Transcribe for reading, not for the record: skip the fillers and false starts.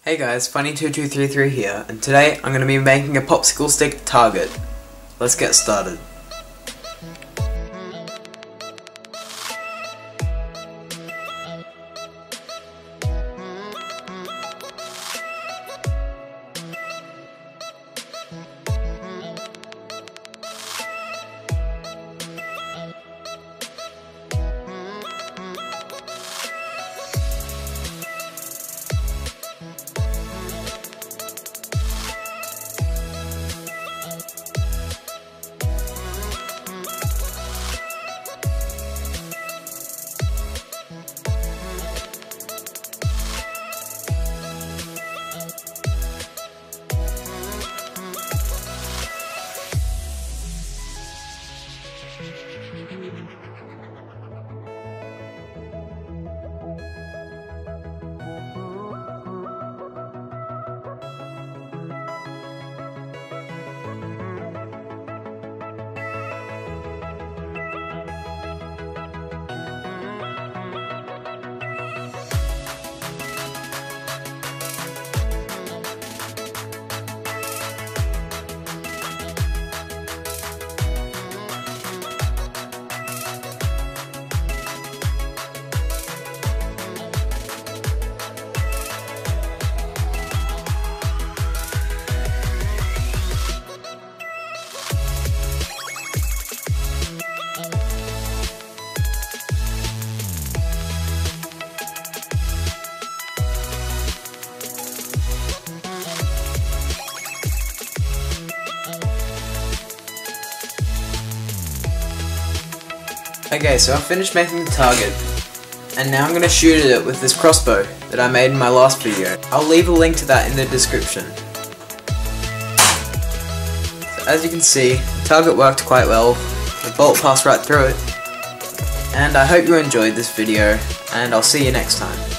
Hey guys, Funny2233 here, and today I'm going to be making a popsicle stick target. Let's get started. Okay, so I've finished making the target, and now I'm going to shoot at it with this crossbow that I made in my last video. I'll leave a link to that in the description. So as you can see, the target worked quite well, the bolt passed right through it, and I hope you enjoyed this video, and I'll see you next time.